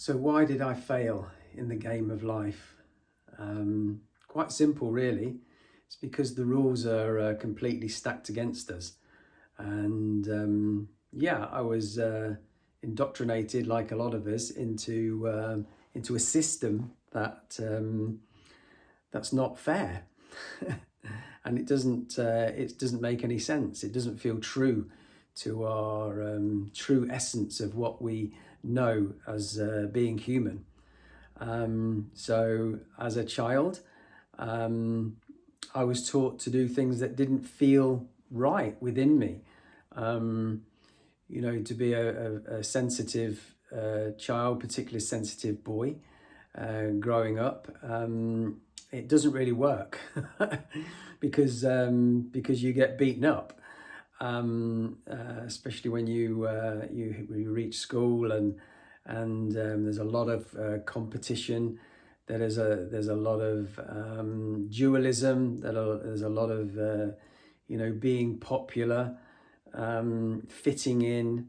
So why did I fail in the game of life? Quite simple, really. It's because the rules are completely stacked against us. And yeah, I was indoctrinated, like a lot of us, into a system that's not fair, and it doesn't make any sense. It doesn't feel true to our true essence of what we know as being human. So as a child, um, I was taught to do things that didn't feel right within me. Um, to be a sensitive child, particularly sensitive boy, growing up, it doesn't really work because you get beaten up, especially when you reach school and there's a lot of competition. There's a lot of dualism. There's a lot of being popular, fitting in,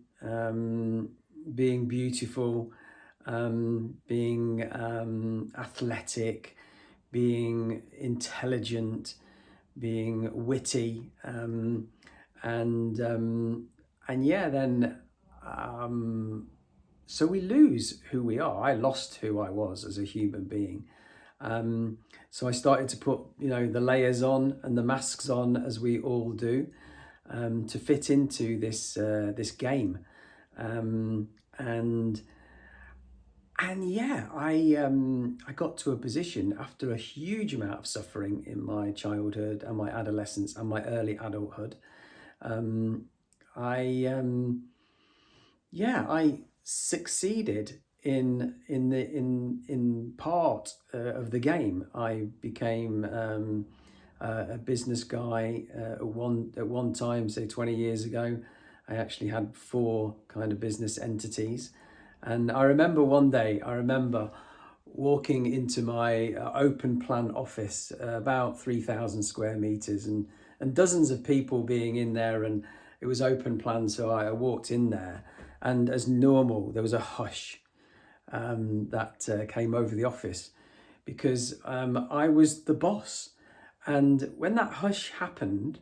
being beautiful, being athletic, being intelligent, being witty, and yeah, then so we lose who we are. I lost who I was as a human being. So I started to put, the layers on and the masks on, as we all do, to fit into this game. And yeah, I got to a position after a huge amount of suffering in my childhood and my adolescence and my early adulthood. I succeeded in part of the game. I became a business guy at one time, say 20 years ago. I actually had 4 kind of business entities, and I remember one day. I remember walking into my open plan office, about 3,000 square meters, and dozens of people being in there, and it was open plan. So I walked in there, and as normal, there was a hush that came over the office because I was the boss. And when that hush happened,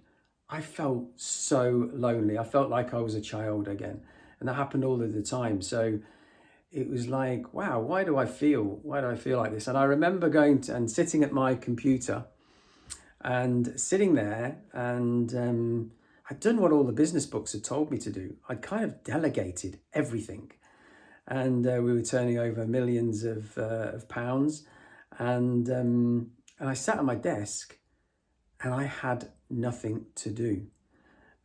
I felt so lonely. I felt like I was a child again. And that happened all of the time. So it was like, wow, why do I feel like this? And I remember going to and sitting at my computer and sitting there, and I'd done what all the business books had told me to do. I'd kind of delegated everything, and we were turning over millions of pounds, and I sat at my desk, and I had nothing to do,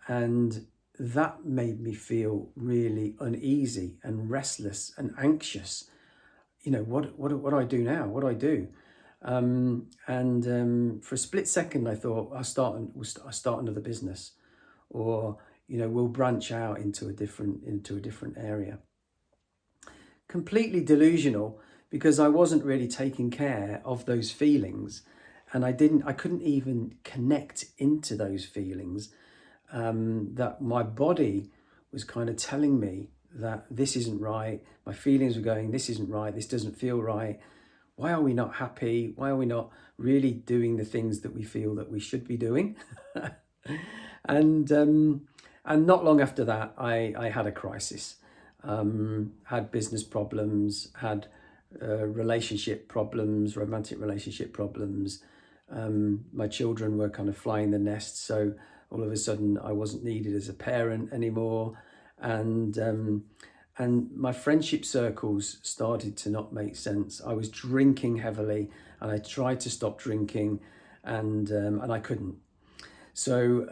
and that made me feel really uneasy and restless and anxious. What do I do now? What do I do? And for a split second, I thought I'll start another business, or we'll branch out into a different area. Completely delusional, because I wasn't really taking care of those feelings, and I couldn't even connect into those feelings. That my body was kind of telling me that this isn't right. My feelings were going, this isn't right. This doesn't feel right. Why are we not happy? Why are we not really doing the things that we feel that we should be doing? And not long after that, I had a crisis. Had business problems, had relationship problems, romantic relationship problems. My children were kind of flying the nest, so all of a sudden I wasn't needed as a parent anymore, and my friendship circles started to not make sense. I was drinking heavily, and I tried to stop drinking, and I couldn't. So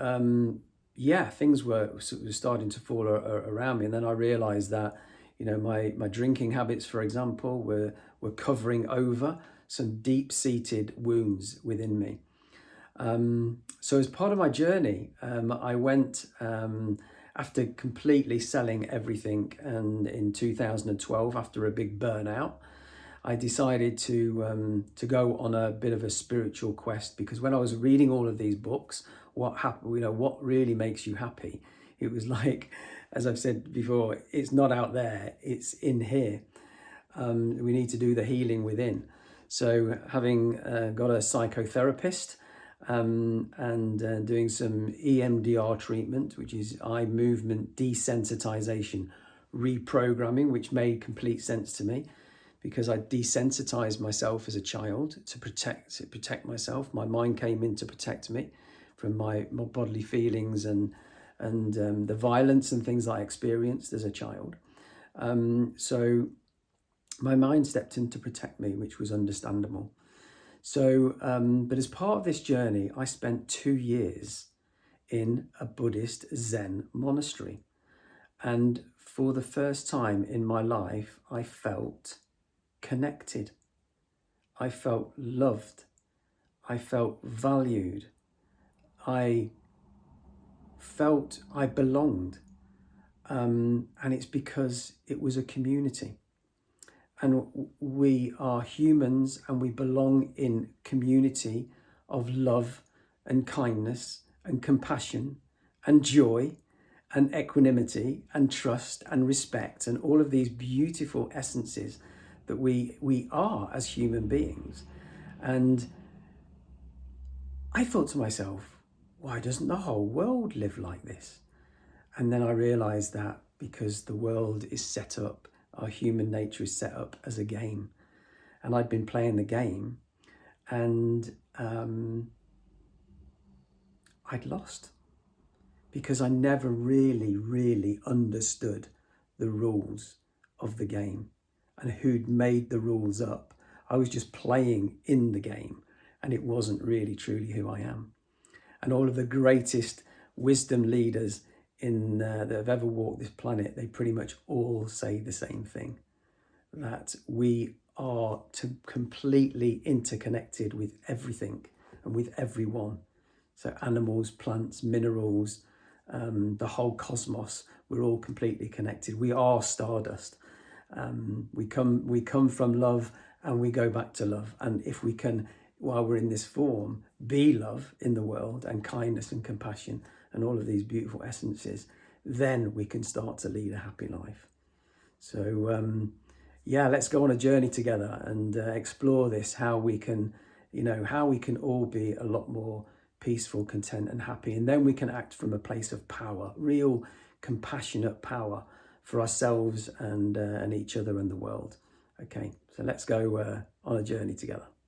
yeah, things were sort of starting to fall around me, and then I realised that my drinking habits, for example, were covering over some deep-seated wounds within me. So as part of my journey, I went, after completely selling everything, and in 2012, after a big burnout, I decided to go on a bit of a spiritual quest, because when I was reading all of these books, what really makes you happy, it was like, as I've said before, it's not out there, it's in here. We need to do the healing within. So having got a psychotherapist and doing some EMDR treatment, which is eye movement desensitization reprogramming, which made complete sense to me because I desensitized myself as a child to protect myself. My mind came in to protect me from my bodily feelings and the violence and things I experienced as a child. So my mind stepped in to protect me, which was understandable. So, but as part of this journey, I spent 2 years in a Buddhist Zen monastery. And for the first time in my life, I felt connected. I felt loved. I felt valued. I felt I belonged. And it's because it was a community. And we are humans and we belong in community of love and kindness and compassion and joy and equanimity and trust and respect and all of these beautiful essences that we are as human beings. And I thought to myself, why doesn't the whole world live like this? And then I realized that because the world is set up, our human nature is set up as a game. And I'd been playing the game and I'd lost because I never really understood the rules of the game and who'd made the rules up. I was just playing in the game and it wasn't really truly who I am. And all of the greatest wisdom leaders that have ever walked this planet, they pretty much all say the same thing, that we are completely interconnected with everything and with everyone. So animals, plants, minerals, the whole cosmos, we're all completely connected. We are stardust. We come from love and we go back to love. And if we can, while we're in this form, be love in the world and kindness and compassion and all of these beautiful essences, then we can start to lead a happy life. So yeah, let's go on a journey together and explore this, how we can all be a lot more peaceful, content and happy. And then we can act from a place of power, real compassionate power for ourselves and each other and the world. Okay, so let's go on a journey together.